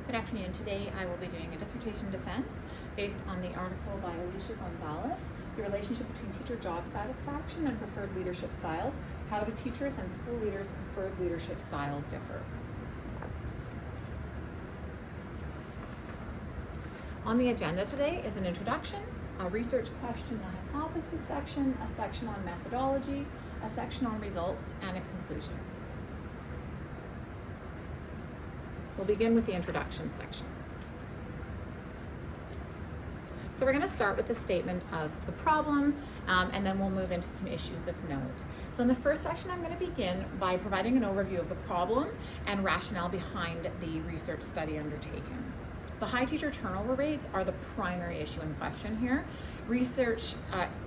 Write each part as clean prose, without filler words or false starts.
Good afternoon. Today I will be doing a dissertation defense based on the article by Alisha Gonzales, The Relationship Between Teacher Job Satisfaction and Preferred Leadership Styles. How do teachers and school leaders' preferred leadership styles differ? On the agenda today is an introduction, a research question, a hypothesis section, a section on methodology, a section on results, and a conclusion. We'll begin with the introduction section. So we're going to start with the statement of the problem, and then we'll move into some issues of note. So in the first section, I'm going to begin by providing an overview of the problem and rationale behind the research study undertaken. The high teacher turnover rates are the primary issue in question here. Research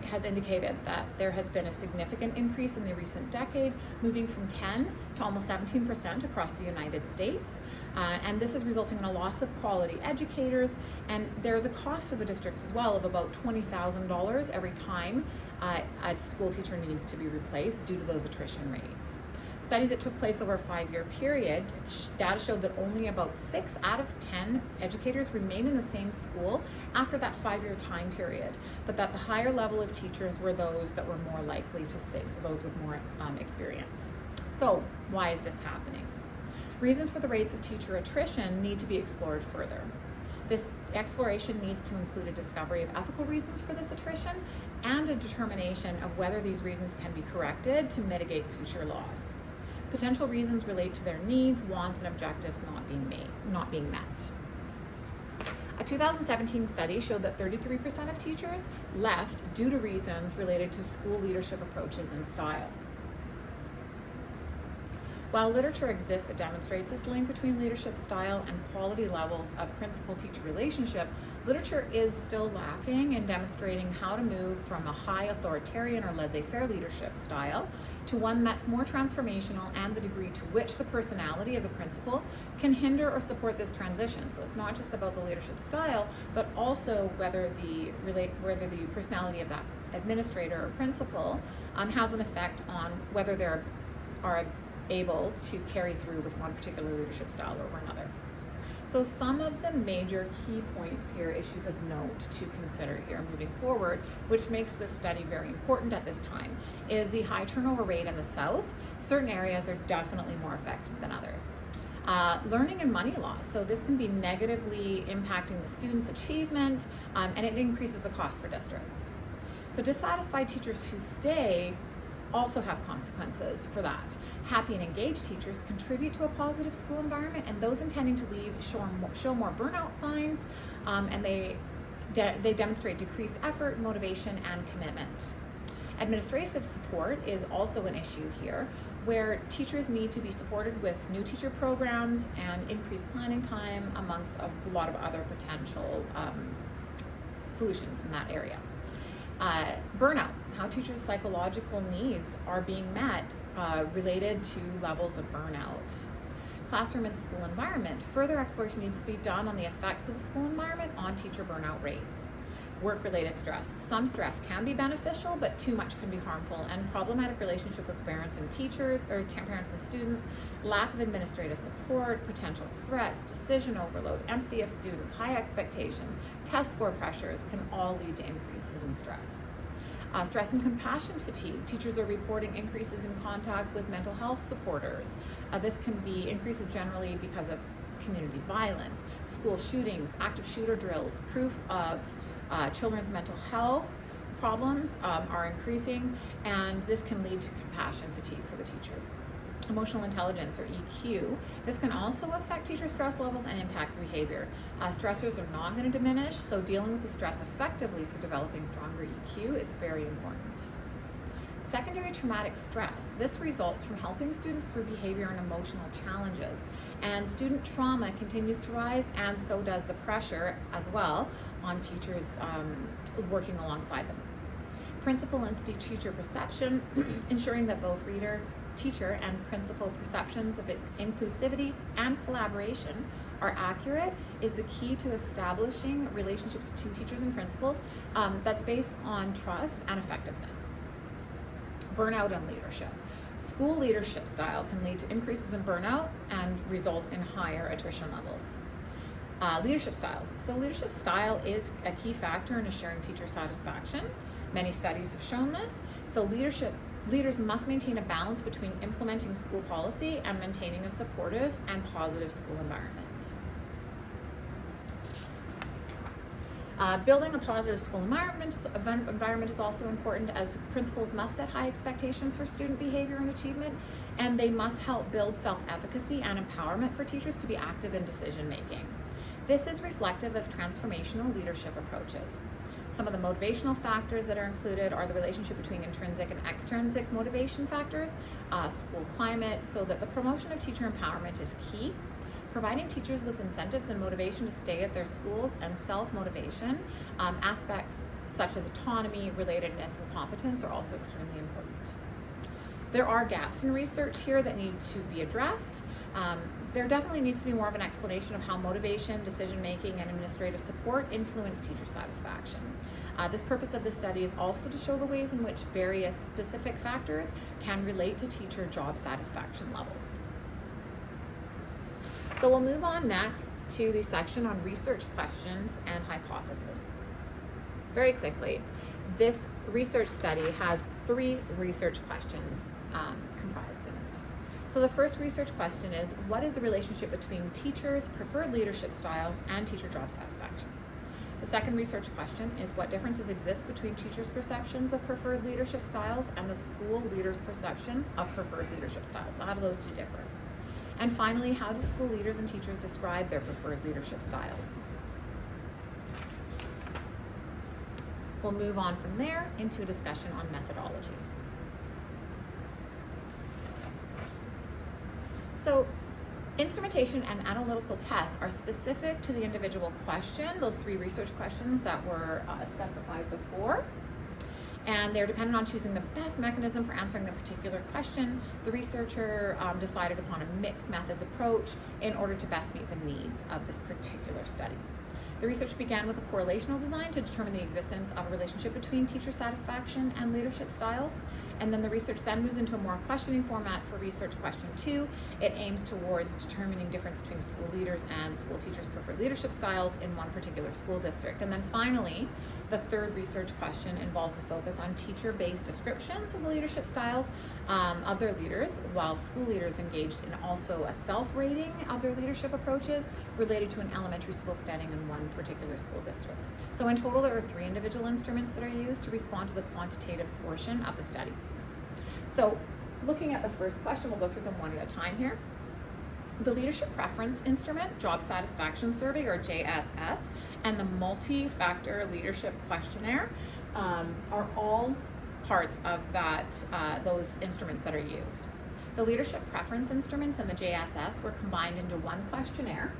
has indicated that there has been a significant increase in the recent decade, moving from 10 to almost 17% across the United States. And this is resulting in a loss of quality educators, and there's a cost to the districts as well of about $20,000 every time a school teacher needs to be replaced due to those attrition rates. Studies that took place over a 5-year period, data showed that only about 6 out of 10 educators remain in the same school after that 5-year time period, but that the higher level of teachers were those that were more likely to stay, so those with more experience. So why is this happening? Reasons for the rates of teacher attrition need to be explored further. This exploration needs to include a discovery of ethical reasons for this attrition and a determination of whether these reasons can be corrected to mitigate future loss. Potential reasons relate to their needs, wants, and objectives not being met. A 2017 study showed that 33% of teachers left due to reasons related to school leadership approaches and style. While literature exists that demonstrates this link between leadership style and quality levels of principal-teacher relationship, literature is still lacking in demonstrating how to move from a high authoritarian or laissez-faire leadership style to one that's more transformational, and the degree to which the personality of the principal can hinder or support this transition. So it's not just about the leadership style, but also whether the personality of that administrator or principal has an effect on whether they are able to carry through with one particular leadership style over another. So some of the major key points here, issues of note to consider here moving forward, which makes this study very important at this time, is the high turnover rate in the South. Certain areas are definitely more affected than others. Learning and money loss. So this can be negatively impacting the students' achievement, and it increases the cost for districts. So dissatisfied teachers who stay also have consequences for that. Happy and engaged teachers contribute to a positive school environment, and those intending to leave show more burnout signs, and they demonstrate decreased effort, motivation, and commitment. Administrative support is also an issue here, where teachers need to be supported with new teacher programs and increased planning time, amongst a lot of other potential solutions in that area. Burnout, how teachers' psychological needs are being met related to levels of burnout. Classroom and school environment, further exploration needs to be done on the effects of the school environment on teacher burnout rates. Work-related stress. Some stress can be beneficial, but too much can be harmful, and problematic relationship with parents and teachers, or parents and students, lack of administrative support, potential threats, decision overload, empathy of students, high expectations, test score pressures can all lead to increases in stress. Stress and compassion fatigue. Teachers are reporting increases in contact with mental health supporters. This can be increases generally because of community violence, school shootings, active shooter drills, proof of children's mental health problems are increasing, and this can lead to compassion fatigue for the teachers. Emotional intelligence, or EQ. This can also affect teacher stress levels and impact behavior. Stressors are not going to diminish, so dealing with the stress effectively through developing stronger EQ is very important. Secondary traumatic stress. This results from helping students through behavior and emotional challenges. And student trauma continues to rise, and so does the pressure as well on teachers working alongside them. Principal and teacher perception, ensuring that both teacher and principal perceptions of inclusivity and collaboration are accurate, is the key to establishing relationships between teachers and principals that's based on trust and effectiveness. Burnout and leadership. School leadership style can lead to increases in burnout and result in higher attrition levels. Leadership styles. So leadership style is a key factor in assuring teacher satisfaction. Many studies have shown this. So leaders must maintain a balance between implementing school policy and maintaining a supportive and positive school environment. Building a positive school environment is also important, as principals must set high expectations for student behavior and achievement, and they must help build self-efficacy and empowerment for teachers to be active in decision making. This is reflective of transformational leadership approaches. Some of the motivational factors that are included are the relationship between intrinsic and extrinsic motivation factors, school climate, so that the promotion of teacher empowerment is key. Providing teachers with incentives and motivation to stay at their schools, and self-motivation, aspects such as autonomy, relatedness, and competence are also extremely important. There are gaps in research here that need to be addressed. There definitely needs to be more of an explanation of how motivation, decision-making, and administrative support influence teacher satisfaction. This purpose of this study is also to show the ways in which various specific factors can relate to teacher job satisfaction levels. So we'll move on next to the section on research questions and hypothesis. Very quickly, this research study has 3 research questions comprised in it. So the first research question is, what is the relationship between teachers' preferred leadership style and teacher job satisfaction? The second research question is, what differences exist between teachers' perceptions of preferred leadership styles and the school leaders' perception of preferred leadership styles? So how do those two differ? And finally, how do school leaders and teachers describe their preferred leadership styles? We'll move on from there into a discussion on methodology. So, instrumentation and analytical tests are specific to the individual question, those 3 research questions that were specified before. And they're dependent on choosing the best mechanism for answering the particular question. The researcher decided upon a mixed methods approach in order to best meet the needs of this particular study. The research began with a correlational design to determine the existence of a relationship between teacher satisfaction and leadership styles. And then the research then moves into a more questioning format for research question 2. It aims towards determining difference between school leaders and school teachers' preferred leadership styles in one particular school district. And then finally, the third research question involves a focus on teacher-based descriptions of the leadership styles of their leaders, while school leaders engaged in also a self-rating of their leadership approaches related to an elementary school setting in one particular school district. So in total, there are 3 individual instruments that are used to respond to the quantitative portion of the study. So looking at the first question, we'll go through them one at a time here. The Leadership Preference Instrument, Job Satisfaction Survey, or JSS, and the Multi-Factor Leadership Questionnaire are all parts of those instruments that are used. The Leadership Preference Instruments and the JSS were combined into one questionnaire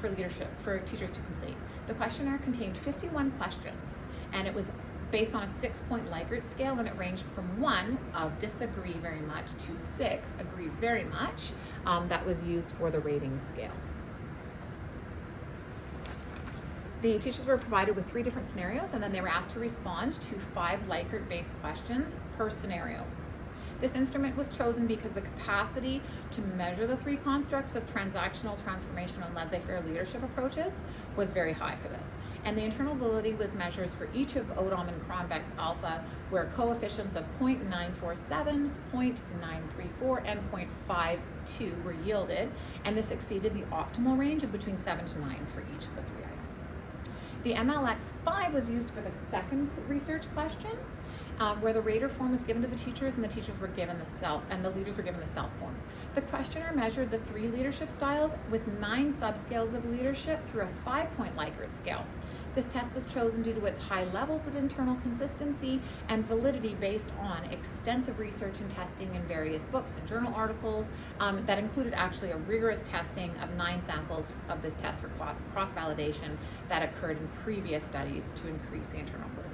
for teachers to complete. The questionnaire contained 51 questions, and it was based on a 6-point Likert scale, and it ranged from 1 of disagree very much to 6 agree very much. That was used for the rating scale. The teachers were provided with 3 different scenarios, and then they were asked to respond to 5 Likert-based questions per scenario. This instrument was chosen because the capacity to measure the 3 constructs of transactional, transformational, and laissez-faire leadership approaches was very high for this. And the internal validity was measures for each of Odom and Cronbeck's alpha, where coefficients of 0.947, 0.934, and 0.52 were yielded, and this exceeded the optimal range of between 7 to 9 for each of the 3 items. The MLX5 was used for the second research question, where the rater form was given to the teachers, and the teachers were given the self, and the leaders were given the self form. The questionnaire measured the 3 leadership styles with 9 subscales of leadership through a 5-point Likert scale. This test was chosen due to its high levels of internal consistency and validity based on extensive research and testing in various books and journal articles that included actually a rigorous testing of 9 samples of this test for cross-validation that occurred in previous studies to increase the internal validity.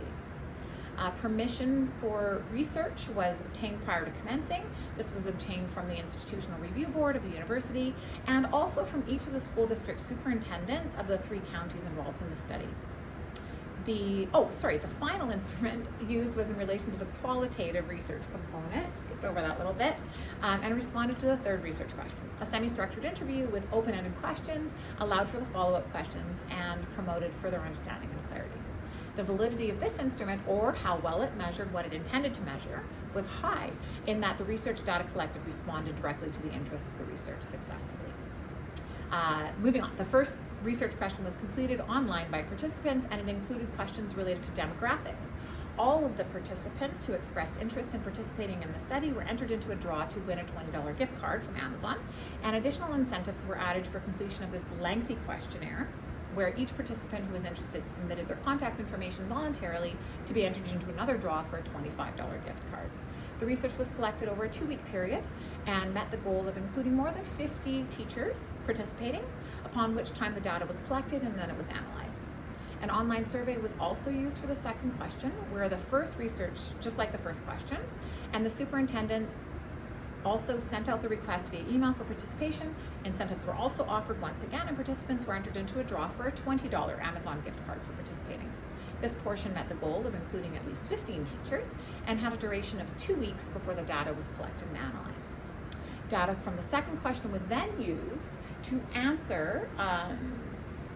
Permission for research was obtained prior to commencing. This was obtained from the Institutional Review Board of the university and also from each of the school district superintendents of the 3 counties involved in the study. The final instrument used was in relation to the qualitative research component, skipped over that little bit, and responded to the third research question. A semi-structured interview with open-ended questions allowed for the follow-up questions and promoted further understanding and clarity. The validity of this instrument, or how well it measured what it intended to measure, was high in that the research data collected responded directly to the interests of the research successfully. Moving on, the first research question was completed online by participants, and it included questions related to demographics. All of the participants who expressed interest in participating in the study were entered into a draw to win a $20 gift card from Amazon, and additional incentives were added for completion of this lengthy questionnaire, where each participant who was interested submitted their contact information voluntarily to be entered into another draw for a $25 gift card. The research was collected over a 2-week period and met the goal of including more than 50 teachers participating, upon which time the data was collected and then it was analyzed. An online survey was also used for the second question, where the first research, just like the first question, and the superintendent also sent out the request via email for participation. Incentives were also offered once again, and participants were entered into a draw for a $20 Amazon gift card for participating. This portion met the goal of including at least 15 teachers and had a duration of 2 weeks before the data was collected and analyzed. Data from the second question was then used to answer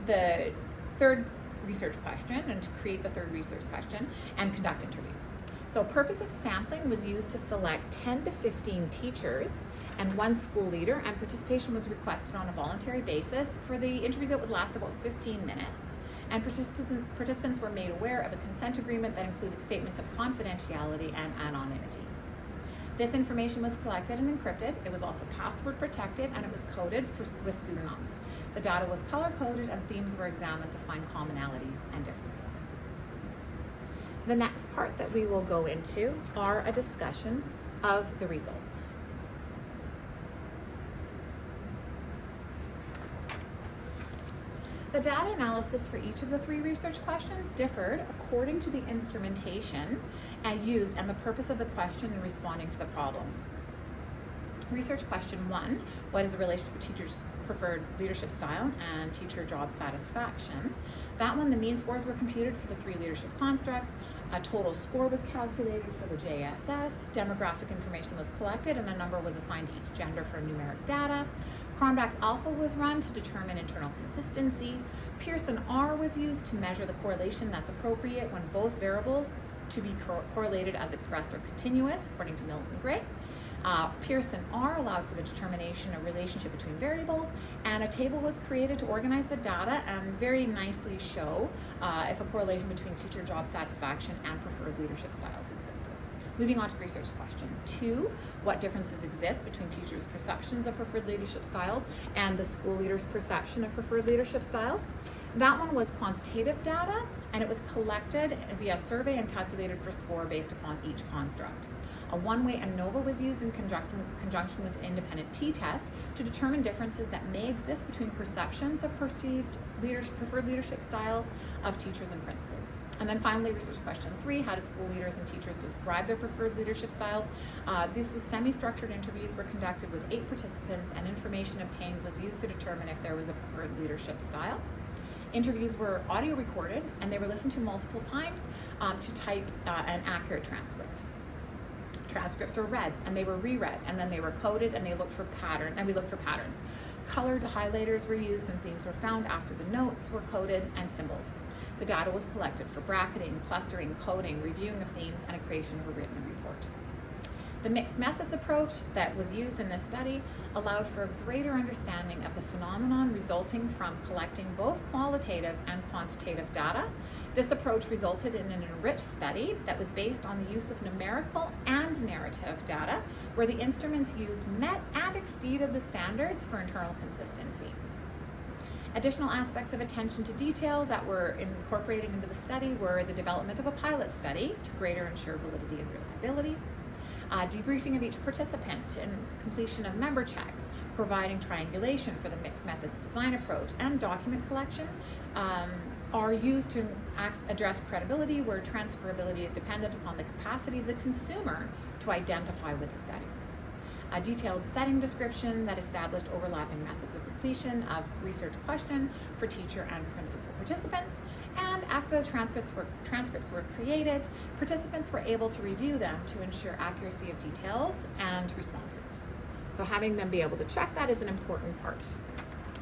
the third research question and to create the third research question and conduct interviews. So purposive sampling was used to select 10 to 15 teachers and 1 school leader, and participation was requested on a voluntary basis for the interview that would last about 15 minutes. And participants were made aware of a consent agreement that included statements of confidentiality and anonymity. This information was collected and encrypted. It was also password protected, and it was coded with pseudonyms. The data was color coded, and themes were examined to find commonalities and differences. The next part that we will go into are a discussion of the results. The data analysis for each of the 3 research questions differed according to the instrumentation used and the purpose of the question in responding to the problem. Research question 1, what is the relationship between teachers' preferred leadership style and teacher job satisfaction? That one, the mean scores were computed for the 3 leadership constructs, a total score was calculated for the JSS, demographic information was collected, and a number was assigned to each gender for numeric data. Cronbach's alpha was run to determine internal consistency. Pearson R was used to measure the correlation that's appropriate when both variables to be correlated as expressed or continuous, according to Mills and Gray. Pearson R allowed for the determination of relationship between variables, and a table was created to organize the data and very nicely show if a correlation between teacher job satisfaction and preferred leadership styles existed. Moving on to research question 2, what differences exist between teachers' perceptions of preferred leadership styles and the school leader's perception of preferred leadership styles? That one was quantitative data, and it was collected via survey and calculated for score based upon each construct. A one-way ANOVA was used in conjunction with an independent t-test to determine differences that may exist between perceptions of preferred leadership styles of teachers and principals. And then finally, research question 3, how do school leaders and teachers describe their preferred leadership styles? These semi-structured interviews were conducted with 8 participants, and information obtained was used to determine if there was a preferred leadership style. Interviews were audio recorded, and they were listened to multiple times to type an accurate transcript. Transcripts were read, and they were reread, and then they were coded, and we looked for patterns. Colored highlighters were used, and themes were found after the notes were coded and symboled. The data was collected for bracketing, clustering, coding, reviewing of themes, and a creation of a written report. The mixed methods approach that was used in this study allowed for a greater understanding of the phenomenon resulting from collecting both qualitative and quantitative data. This approach resulted in an enriched study that was based on the use of numerical and narrative data, where the instruments used met and exceeded the standards for internal consistency. Additional aspects of attention to detail that were incorporated into the study were the development of a pilot study to greater ensure validity and reliability, debriefing of each participant and completion of member checks, providing triangulation for the mixed methods design approach, and document collection are used to address credibility where transferability is dependent upon the capacity of the consumer to identify with the setting. a detailed setting description that established overlapping methods of completion of research question for teacher and principal participants. And after the transcripts were created, participants were able to review them to ensure accuracy of details and responses. So having them be able to check that is an important part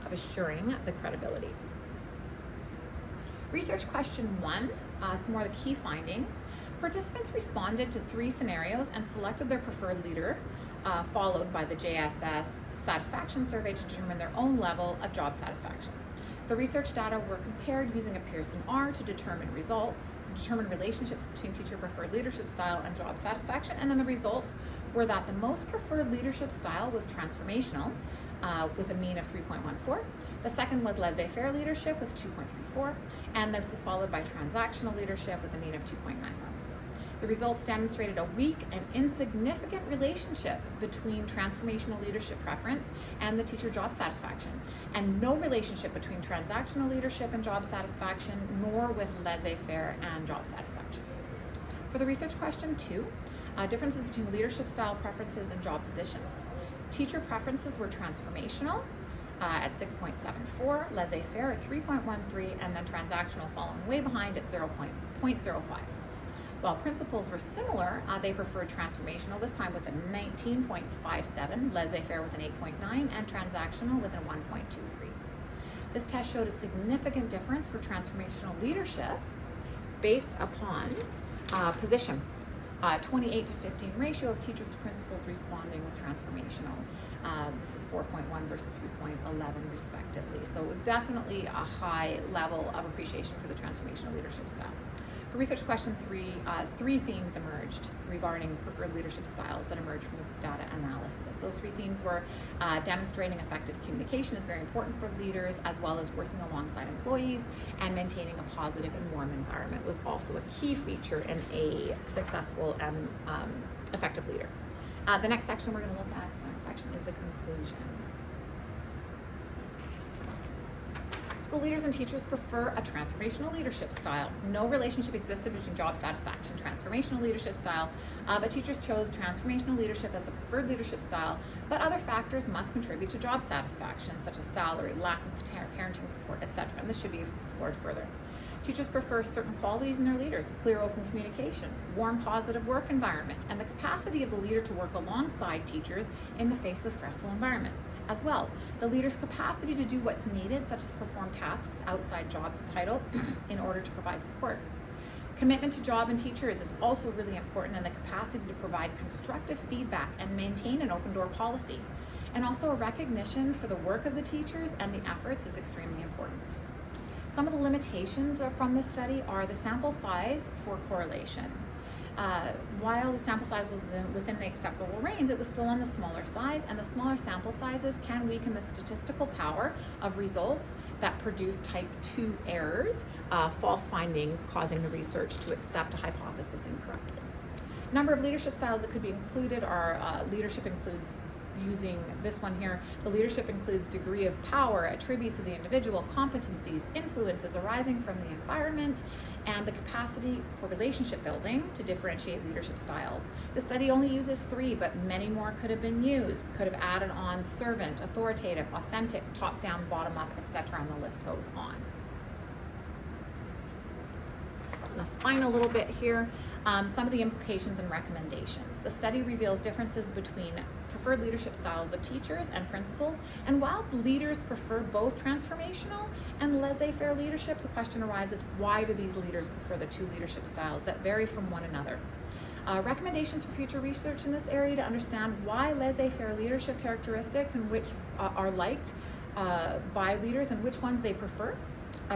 of assuring the credibility. Research question 1, some more of the key findings. Participants responded to 3 scenarios and selected their preferred leader, followed by the JSS satisfaction survey to determine their own level of job satisfaction. The research data were compared using a Pearson R to determine relationships between teacher preferred leadership style and job satisfaction, and then the results were that the most preferred leadership style was transformational, with a mean of 3.14. The second was laissez-faire leadership with 2.34, and this was followed by transactional leadership with a mean of 2.91. The results demonstrated a weak and insignificant relationship between transformational leadership preference and the teacher job satisfaction, and no relationship between transactional leadership and job satisfaction, nor with laissez-faire and job satisfaction. For the research question 2, differences between leadership style preferences and job positions. Teacher preferences were transformational at 6.74, laissez-faire at 3.13, and then transactional following way behind at 0.05. While principals were similar, they preferred transformational, this time with a 19.57, laissez-faire with an 8.9, and transactional with a 1.23. This test showed a significant difference for transformational leadership based upon position. 28 to 15 ratio of teachers to principals responding with transformational. This is 4.1 versus 3.11 respectively. So it was definitely a high level of appreciation for the transformational leadership style. For research question 3, 3 themes emerged regarding preferred leadership styles that emerged from data analysis. Those 3 themes were demonstrating effective communication is very important for leaders, as well as working alongside employees, and maintaining a positive and warm environment was also a key feature in a successful and effective leader. The next section we're going to look at, is the conclusion. School leaders and teachers prefer a transformational leadership style. No relationship existed between job satisfaction and transformational leadership style, but teachers chose transformational leadership as the preferred leadership style, but other factors must contribute to job satisfaction, such as salary, lack of parenting support, etc., and this should be explored further. Teachers prefer certain qualities in their leaders: clear, open communication, warm, positive work environment, and the capacity of the leader to work alongside teachers in the face of stressful environments. As well, the leader's capacity to do what's needed, such as perform tasks outside job title, in order to provide support. Commitment to job and teachers is also really important, and the capacity to provide constructive feedback and maintain an open door policy. And also a recognition for the work of the teachers and the efforts is extremely important. Some of the limitations from this study are the sample size for correlation. While the sample size was within the acceptable range, it was still on the smaller size, and the smaller sample sizes can weaken the statistical power of results that produce type 2 errors, false findings causing the research to accept a hypothesis incorrectly. Number of leadership styles that could be included are leadership includes, using this one here, the leadership includes degree of power, attributes of the individual, competencies, influences arising from the environment, and the capacity for relationship building to differentiate leadership styles. The study only uses 3, but many more could have been used. Could have added on servant, authoritative, authentic, top-down, bottom-up, etc., and the list goes on. The final little bit here, some of the implications and recommendations. The study reveals differences between preferred leadership styles of teachers and principals, and while leaders prefer both transformational and laissez-faire leadership, the question arises, why do these leaders prefer the 2 leadership styles that vary from one another? Recommendations for future research in this area to understand why laissez-faire leadership characteristics and which are liked by leaders and which ones they prefer.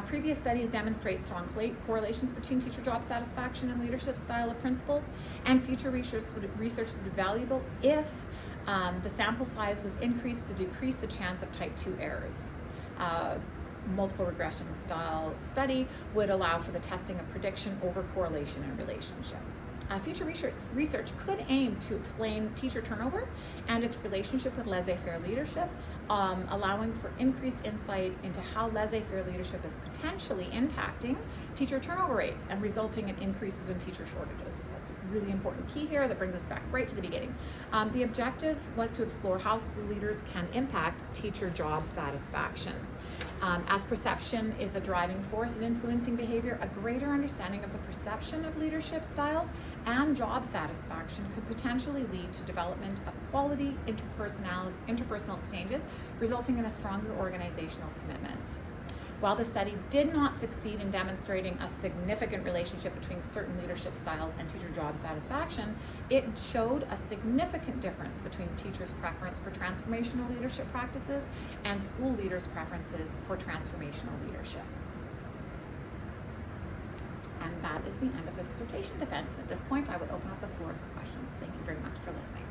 Previous studies demonstrate strong correlations between teacher job satisfaction and leadership style of principals, and future research would be valuable if the sample size was increased to decrease the chance of type 2 errors. Multiple regression style study would allow for the testing of prediction over correlation and relationship. Future research could aim to explain teacher turnover and its relationship with laissez-faire leadership, allowing for increased insight into how laissez-faire leadership is potentially impacting teacher turnover rates and resulting in increases in teacher shortages. That's a really important key here that brings us back right to the beginning. The objective was to explore how school leaders can impact teacher job satisfaction. As perception is a driving force in influencing behavior, a greater understanding of the perception of leadership styles and job satisfaction could potentially lead to development of quality interpersonal exchanges, resulting in a stronger organizational commitment. While the study did not succeed in demonstrating a significant relationship between certain leadership styles and teacher job satisfaction, it showed a significant difference between teachers' preference for transformational leadership practices and school leaders' preferences for transformational leadership. And that is the end of the dissertation defense. At this point, I would open up the floor for questions. Thank you very much for listening.